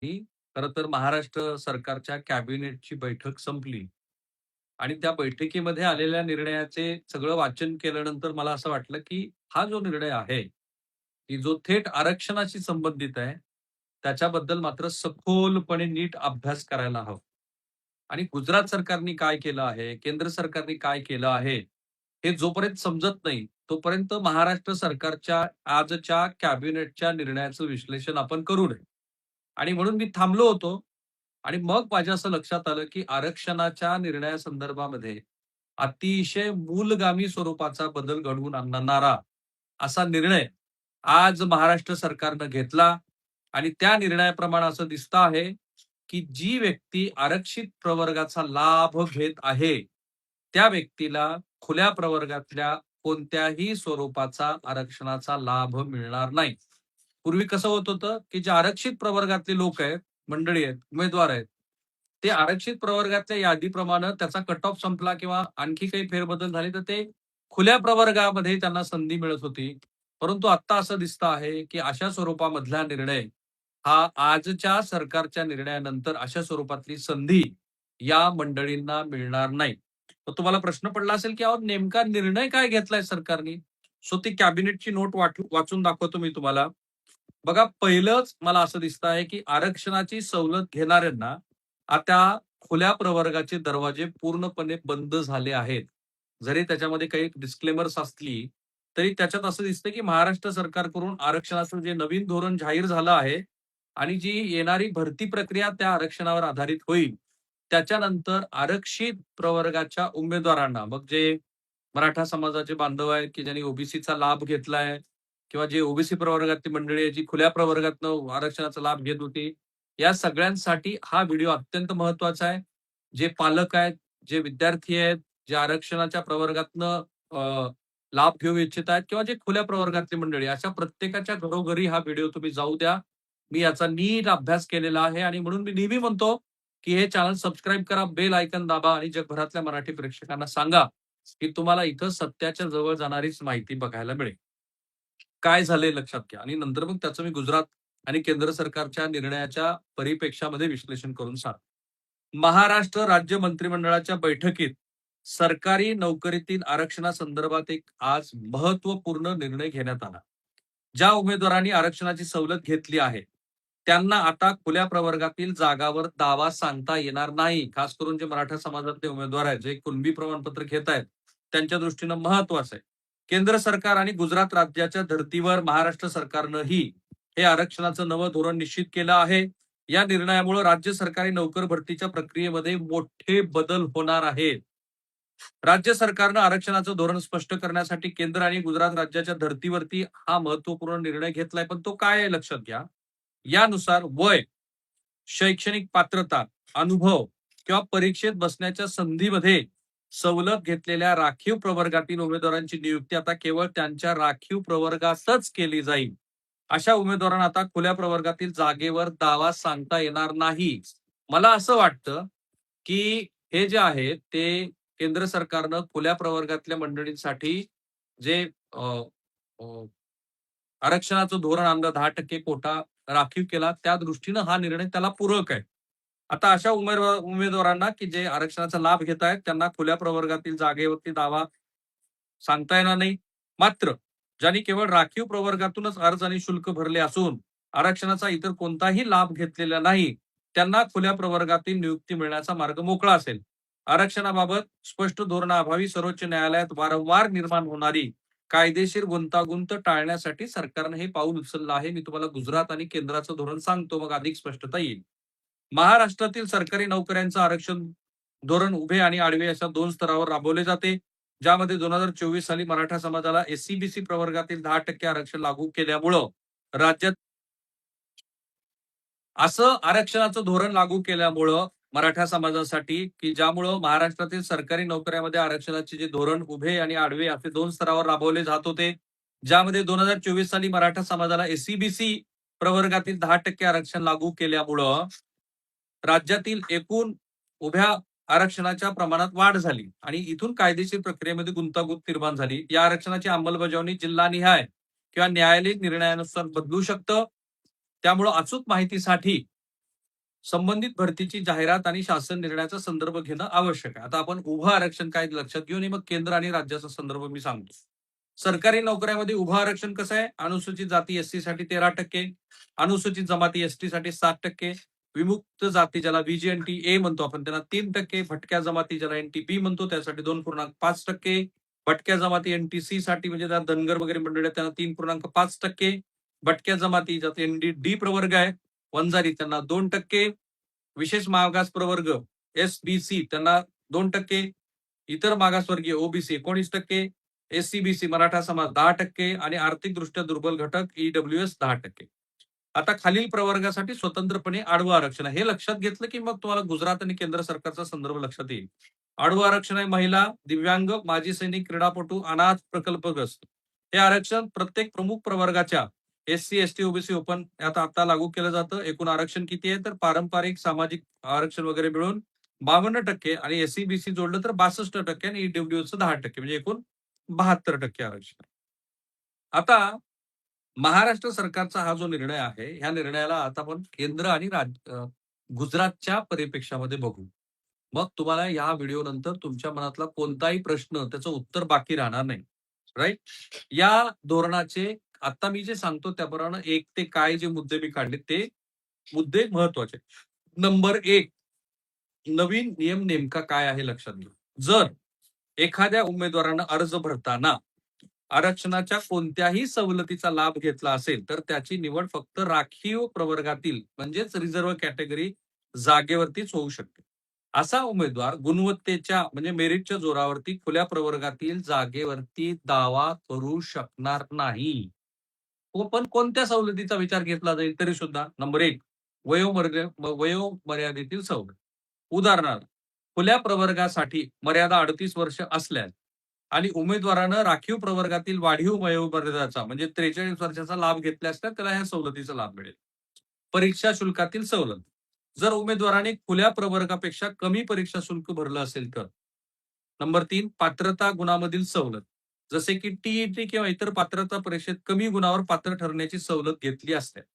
ही खरं तर महाराष्ट्र सरकारच्या कॅबिनेटची बैठक संपली आणि त्या बैठकीमध्ये आलेल्या निर्णयाचे सगळं वाचन केल्यानंतर मला असं वाटलं, की हा जो निर्णय आहे, की जो थेट आरक्षणाशी संबंधित आहे, त्याच्याबद्दल मात्र सखोलपणे नीट अभ्यास करायला हवा. आणि गुजरात सरकारने काय केलं आहे, केंद्र सरकारने काय केलं आहे, हे जोपर्यंत समजत नाही, तोपर्यंत महाराष्ट्र सरकारच्या आजच्या कॅबिनेटच्या निर्णयाचं विश्लेषण आपण करू नये. आणि म्हणून मी थांबलो होतो आणि मग माझ्या असं लक्षात आलं, की आरक्षणाच्या निर्णयासंदर्भामध्ये अतिशय मूलगामी स्वरूपाचा बदल घडवून आणणारा असा निर्णय आज महाराष्ट्र सरकारनं घेतला आणि त्या निर्णयाप्रमाणे असं दिसतं आहे, की जी व्यक्ती आरक्षित प्रवर्गाचा लाभ घेत आहे, त्या व्यक्तीला खुल्या प्रवर्गातल्या कोणत्याही स्वरूपाचा आरक्षणाचा लाभ मिळणार नाही. पूर्वी कसं होत होतं, की जे आरक्षित प्रवर्गातले लोक आहेत, मंडळी आहेत, उमेदवार आहेत, ते आरक्षित प्रवर्गातल्या यादीप्रमाणे त्याचा कट ऑफ संपला किंवा आणखी काही फेरबदल झाले, तर ते खुल्या प्रवर्गामध्ये त्यांना संधी मिळत होती. परंतु आता असं दिसतं आहे, की अशा स्वरूपामधला निर्णय हा आजच्या सरकारच्या निर्णयानंतर अशा स्वरूपातली संधी या मंडळींना मिळणार नाही. तर तुम्हाला प्रश्न पडला असेल, की अहो नेमका निर्णय काय घेतलाय सरकारने? सो ती कॅबिनेटची नोट वाचून दाखवतो मी तुम्हाला. बघा पहिलंच मला असं दिसतं आहे, की आरक्षणाची सवलत घेणाऱ्यांना आता खुल्या प्रवर्गाचे दरवाजे पूर्णपणे बंद झाले आहेत. जरी त्याच्यामध्ये काही डिस्क्लेमर्स असली, तरी त्याच्यात असं दिसतं, की महाराष्ट्र सरकारकडून आरक्षणाचं जे नवीन धोरण जाहीर झालं आहे आणि जी येणारी भरती प्रक्रिया त्या आरक्षणावर आधारित होईल. त्याच्यानंतर आरक्षित प्रवर्गाच्या उमेदवारांना, मग जे मराठा समाजाचे बांधव आहेत, की ज्यांनी ओबीसीचा लाभ घेतलाय किंवा जे ओबीसी प्रवर्गातली मंडळी आहे, जी खुल्या प्रवर्गातनं आरक्षणाचा लाभ घेत होती. या सगळ्यांसाठी हा व्हिडिओ अत्यंत महत्त्वाचा आहे. जे पालक आहेत, जे विद्यार्थी आहेत, जे आरक्षणाच्या प्रवर्गातनं लाभ घेऊ इच्छित आहेत किंवा जे खुल्या प्रवर्गातली मंडळी, अशा प्रत्येकाच्या घरोघरी हा व्हिडिओ तुम्ही जाऊ द्या. मी याचा नीट अभ्यास केलेला आहे आणि म्हणून मी नेहमी म्हणतो, की हे चॅनल सबस्क्राईब करा, बेल आयकॉन दाबा आणि जगभरातल्या मराठी प्रेक्षकांना सांगा, की तुम्हाला इथं सत्याच्या जवळ जाणारीच माहिती बघायला मिळेल. काय झालंय लक्षात घ्या आणि नंतर मग त्याचं मी गुजरात आणि केंद्र सरकारच्या निर्णयाच्या परिप्रेक्ष्यामध्ये विश्लेषण करून सांगतो. महाराष्ट्र राज्य मंत्रिमंडळाच्या बैठकीत सरकारी नोकरीतील आरक्षणासंदर्भात एक आज महत्त्वपूर्ण निर्णय घेण्यात आला. ज्या उमेदवारांनी आरक्षणाची सवलत घेतली आहे, त्यांना आता खुल्या प्रवर्गातील जागावर दावा सांगता येणार नाही. खास करून जे मराठा समाजातले उमेदवार आहेत, जे कुणबी प्रमाणपत्र घेत आहेत, त्यांच्या दृष्टीनं महत्वाचं आहे. केंद्र सरकार आणि गुजरात राज्याच्या धर्तीवर महाराष्ट्र सरकारनंही हे आरक्षणाचं नवं धोरण निश्चित केलं आहे. या निर्णयामुळे राज्य सरकारी नोकर भरतीच्या प्रक्रियेमध्ये मोठे बदल होणार आहेत. राज्य सरकारनं आरक्षणाचं धोरण स्पष्ट करण्यासाठी केंद्र आणि गुजरात राज्याच्या धर्तीवरती हा महत्वपूर्ण निर्णय घेतलाय. पण तो काय आहे लक्षात घ्या. यानुसार वय, शैक्षणिक पात्रता, अनुभव किंवा परीक्षेत बसण्याच्या संधीमध्ये सवलत घेतलेल्या राखीव प्रवर्गातील उमेदवारांची नियुक्ती आता केवळ त्यांच्या राखीव प्रवर्गातच केली जाईल. अशा उमेदवारांना आता खुल्या प्रवर्गातील जागेवर दावा सांगता येणार नाही. मला असं वाटतं, की हे जे आहे ते केंद्र सरकारनं खुल्या प्रवर्गातल्या मंडळींसाठी जे अ, अ, आरक्षणाचं धोरण आणलं 10% कोटा राखीव केला, त्या दृष्टीनं हा निर्णय त्याला पूरक आहे. आता अशा उमेदवारांना, की जे आरक्षणाचा लाभ घेत आहेत, त्यांना खुल्या प्रवर्गातील जागेवरती दावा सांगता येणार नाही. मात्र ज्यांनी केवळ राखीव प्रवर्गातूनच अर्ज आणि शुल्क भरले असून आरक्षणाचा इतर कोणताही लाभ घेतलेला नाही, त्यांना खुल्या प्रवर्गातील नियुक्ती मिळण्याचा मार्ग मोकळा असेल. आरक्षणाबाबत स्पष्ट धोरणाअभावी सर्वोच्च न्यायालयात वारंवार निर्माण होणारी कायदेशीर गुंतागुंत टाळण्यासाठी सरकारनं हे पाऊल उचललं आहे. मी तुम्हाला गुजरात आणि केंद्राचं धोरण सांगतो, मग अधिक स्पष्टता येईल. महाराष्ट्रातील सरकारी नोकऱ्यांचं आरक्षण धोरण उभे आणि आडवे अशा 2 स्तरावर राबवले जाते. ज्यामध्ये 2024 साली मराठा समाजाला एस-सी-बी-सी प्रवर्गातील 10% आरक्षण लागू केल्यामुळं राज्यात असं आरक्षणाचं धोरण लागू केल्यामुळं मराठा समाजासाठी, की ज्यामुळं महाराष्ट्रातील सरकारी नोकऱ्यामध्ये आरक्षणाचे जे धोरण उभे आणि आडवे असे 2 स्तरावर राबवले जात होते. ज्यामध्ये 2024 साली मराठा समाजाला एस-सी-बी-सी प्रवर्गातील 10% आरक्षण लागू केल्यामुळं राज्यातील एकूण उभ्या आरक्षणाच्या प्रमाणात वाढ झाली आणि इथून कायदेशीर प्रक्रियेमध्ये गुंतागुंत निर्माण झाली. या आरक्षणाची अंमलबजावणी जिल्हानिहाय किंवा न्यायालयीन निर्णयानुसार बदलू शकतं. त्यामुळं अचूक माहितीसाठी संबंधित भरतीची जाहिरात आणि शासन निर्णयाचा संदर्भ घेणं आवश्यक आहे. आता आपण उभं आरक्षण काय लक्षात घेऊ आणि मग केंद्र आणि राज्याचा संदर्भ मी सांगतो. सरकारी नोकऱ्यामध्ये उभं आरक्षण कसं आहे? अनुसूचित जाती एसटी साठी 13%, अनुसूचित जमाती एसटी साठी 7%, विमुक्त जाती ज्याला व्हीजीएनटी ए म्हणतो आपण त्यांना 3%, भटक्या जमाती ज्याला एनटीपी म्हणतो त्यासाठी 2.5%, भटक्या जमाती एनटीसी साठी म्हणजे त्या धनगर वगैरे मंडळी आहेत त्यांना 3.5%, भटक्या जमाती ज्यात एनडी प्रवर्ग आहे वंजारी त्यांना 2%, विशेष मागास प्रवर्ग एसबीसी त्यांना 2%, इतर मागासवर्गीय ओबीसी 19%, एससीबीसी मराठा समाज 10% आणि आर्थिकदृष्ट्या दुर्बल घटक ईडब्ल्यूएस 10%. आता खालील प्रवर्गासाठी स्वतंत्रपणे आडवं आरक्षण आहे. हे लक्षात घेतलं की मग तुम्हाला गुजरात आणि केंद्र सरकारचा संदर्भ लक्षात येईल. आडवं आरक्षण आहे महिला, दिव्यांग, माजी सैनिक, क्रीडापटू, अनाथ, प्रकल्पग्रस्त. हे आरक्षण प्रत्येक प्रमुख प्रवर्गाच्या एससी, एसटी, ओबीसी, ओपन यात आता लागू केलं जातं. एकूण आरक्षण किती आहे तर पारंपरिक सामाजिक आरक्षण वगैरे मिळून 52% आणि एससीबीसी जोडलं तर 62% आणि ईडब्ल्यूएसचं 10% म्हणजे एकूण 72% आरक्षण. आता महाराष्ट्र सरकारचा हा जो निर्णय आहे, ह्या निर्णयाला आता आपण केंद्र आणि गुजरातच्या परिप्रेक्ष्यामध्ये बघू. मग तुम्हाला या व्हिडिओ नंतर तुमच्या मनातला कोणताही प्रश्न त्याचं उत्तर बाकी राहणार नाही. राइट? या धोरणाचे आता मी जे सांगतो त्याप्रमाणे 1 ते काय जे मुद्दे मी काढले ते मुद्दे महत्वाचे. नंबर 1 नवीन नियम नेमका काय आहे लक्षात घ्या. जर एखाद्या उमेदवारानं अर्ज भरताना आरक्षणाच्या कोणत्याही सवलतीचा लाभ घेतला असेल तर त्याची निवड फक्त राखीव प्रवर्गातील म्हणजेच रिझर्व्ह कॅटेगरी जागेवरतीच होऊ शकते. असा उमेदवार गुणवत्तेच्या म्हणजे मेरिटच्या जोरावरती खुल्या प्रवर्गातील जागेवरती दावा करू शकणार नाही. पण कोणत्या सवलतीचा विचार घेतला जाईल तरी सुद्धा नंबर 1 वयोमर्यादेतील सवलत. उदाहरणार्थ खुल्या प्रवर्गासाठी मर्यादा 38 वर्ष असल्यास आणि उमेदवारानं राखीव प्रवर्गातील वाढीव वयोमर्यादेचा म्हणजे 43 वर्षाचा लाभ घेतल्यास तर त्याला ह्या सवलतीचा लाभ मिळेल. परीक्षा शुल्कातील सवलत. जर उमेदवाराने खुल्या प्रवर्गापेक्षा कमी परीक्षा शुल्क भरलं असेल तर. नंबर 3 पात्रता गुणामधील सवलत. जसे की टीईटी किंवा इतर पात्रता परीक्षेत कमी गुणावर पात्र ठरण्याची सवलत घेतली असल्यास.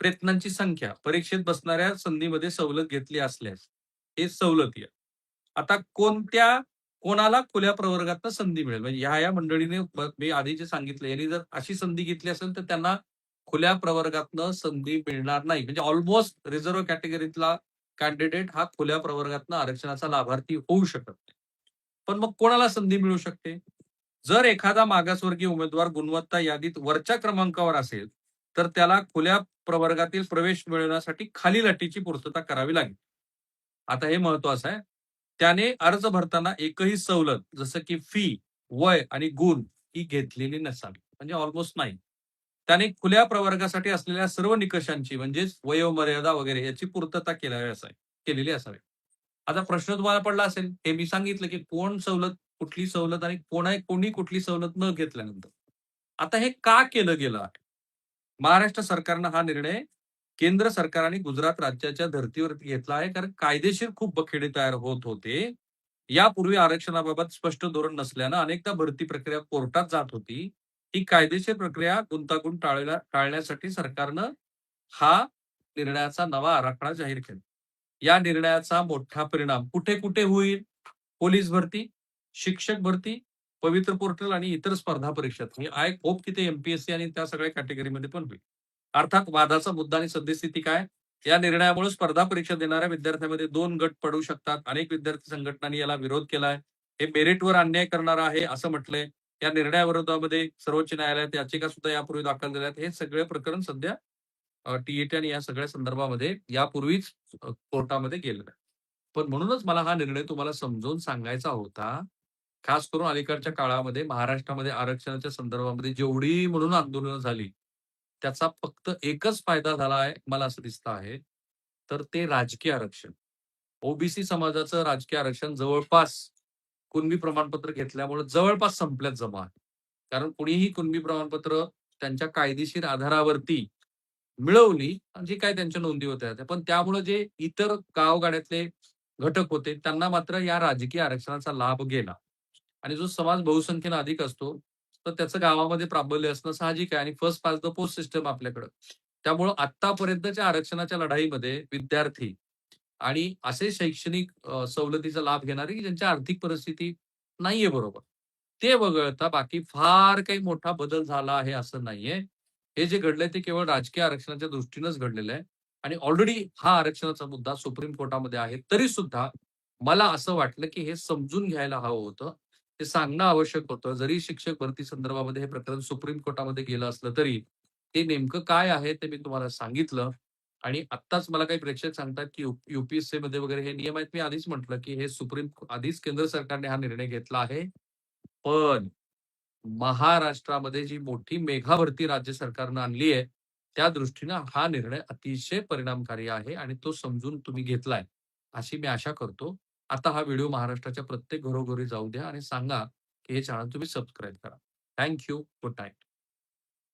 प्रयत्नांची संख्या परीक्षेत बसणाऱ्या संधीमध्ये सवलत घेतली असल्यास हे सवलती आहे. आता कोणाला खुल्या प्रवर्गातनं संधी मिळेल म्हणजे ह्या मंडळीने मी आधी जे सांगितलं यांनी जर अशी संधी घेतली असेल तर त्यांना खुल्या प्रवर्गातनं संधी मिळणार नाही. म्हणजे ऑलमोस्ट रिझर्व्ह कॅटेगरीतला कॅन्डिडेट हा खुल्या प्रवर्गातनं आरक्षणाचा लाभार्थी होऊ शकत नाही. पण मग कोणाला संधी मिळू शकते? जर एखादा मागासवर्गीय उमेदवार गुणवत्ता यादीत वरच्या क्रमांकावर असेल, तर त्याला खुल्या प्रवर्गातील प्रवेश मिळवण्यासाठी खालील अटीची पूर्तता करावी लागेल. आता हे महत्वाचं आहे. त्याने अर्ज भरताना एकही सवलत जसं की फी, वय आणि गुण ही घेतलेली नसावी. म्हणजे ऑलमोस्ट नाही. त्याने खुल्या प्रवर्गासाठी असलेल्या सर्व निकषांची म्हणजेच वयोमर्यादा वगैरे याची पूर्तता केलेली असावी. आता प्रश्न तुम्हाला पडला असेल, हे मी सांगितलं की कुठली सवलत आणि कोणी कुठली सवलत न घेतल्यानंतर. आता हे का केलं गेलं आहे? महाराष्ट्र सरकारनं हा निर्णय केंद्र सरकार आणि गुजरात राज्याच्या धर्तीवरती घेतला आहे. कारण कायदेशीर खूप बखेडे तयार होत होते. यापूर्वी आरक्षणाबाबत स्पष्ट धोरण नसल्यानं अनेकदा भरती प्रक्रिया कोर्टात जात होती. ही कायदेशीर प्रक्रिया गुंतागुंत टाळण्यासाठी सरकारनं हा निर्णयाचा नवा आराखडा जाहीर केला. या निर्णयाचा मोठा परिणाम कुठे-कुठे होईल? पोलीस भरती, शिक्षक भरती, पवित्र पोर्टल आणि इतर स्पर्धा परीक्षेत. आय होप की ते एमपीएससी आणि त्या सगळ्या कॅटेगरीमध्ये पण होईल. अर्थात वादाचा मुद्दा आणि सद्यस्थिती काय? या निर्णयामुळे स्पर्धा परीक्षा देणाऱ्या विद्यार्थ्यांमध्ये 2 गट पडू शकतात. अनेक विद्यार्थी संघटनांनी याला विरोध केलाय. हे मेरिटवर अन्याय करणारं आहे असं म्हटलंय. या निर्णयाविरोधामध्ये सर्वोच्च न्यायालयात याचिका सुद्धा यापूर्वी दाखल झाल्या आहेत. हे सगळे प्रकरण सध्या टीईटी आणि या सगळ्या संदर्भामध्ये यापूर्वीच कोर्टामध्ये गेलेलं आहे. पण म्हणूनच मला हा निर्णय तुम्हाला समजावून सांगायचा होता. खास करून अलीकडच्या काळामध्ये महाराष्ट्रामध्ये आरक्षणाच्या संदर्भामध्ये जेवढी म्हणून आंदोलनं झाली, त्याचा फक्त एकच फायदा झाला आहे, मला असं दिसतं आहे. तर ते राजकीय आरक्षण. ओबीसी समाजाचं राजकीय आरक्षण जवळपास कुणबी प्रमाणपत्र घेतल्यामुळे जवळपास संपल्यात जमा आहे. कारण कुणीही कुणबी प्रमाणपत्र त्यांच्या कायदेशीर आधारावरती मिळवली, जे काही त्यांच्या नोंदी होत्या. पण त्यामुळे जे इतर गावगाड्यातले घटक होते, त्यांना मात्र या राजकीय आरक्षणाचा लाभ गेला. आणि जो समाज बहुसंख्येने अधिक असतो, तर त्याचं गावामध्ये प्राबल्य असणं साहजिक आहे आणि first pass the post system आपल्याकडं. त्यामुळं आत्तापर्यंतच्या आरक्षणाच्या लढाईमध्ये विद्यार्थी आणि असे शैक्षणिक सवलतीचा लाभ घेणारे, की ज्यांची आर्थिक परिस्थिती नाहीये बरोबर. ते वगळता बाकी फार काही मोठा बदल झाला आहे असं नाहीये. हे जे घडलंय ते केवळ राजकीय आरक्षणाच्या दृष्टीनंच घडलेलं आहे आणि ऑलरेडी हा आरक्षणाचा मुद्दा सुप्रीम कोर्टामध्ये आहे. तरीसुद्धा मला असं वाटलं, की हे समजून घ्यायला हवं होतं. ते सांगणं आवश्यक होतं. जरी शिक्षक भरती संदर्भामध्ये हे प्रकरण सुप्रीम कोर्टामध्ये गेलं असलं तरी, ते नेमकं काय आहे ते मी तुम्हाला सांगितलं आणि आत्ताच मला काही प्रेक्षक सांगतात, की यू-पी-एस-सीमध्ये वगैरे हे नियम आहेत. मी आधीच म्हटलं, की हे आधीच केंद्र सरकारने हा निर्णय घेतला आहे. पण महाराष्ट्रामध्ये जी मोठी मेघा भरती राज्य सरकारनं आणली आहे, त्या दृष्टीनं हा निर्णय अतिशय परिणामकारी आहे आणि तो समजून तुम्ही घेतलाय, अशी मी आशा करतो. आता हा व्हिडिओ महाराष्ट्राच्या प्रत्येक घरोघरी जाऊ द्या आणि सांगा, की हे चॅनल तुम्ही सबस्क्राईब करा. Thank good night.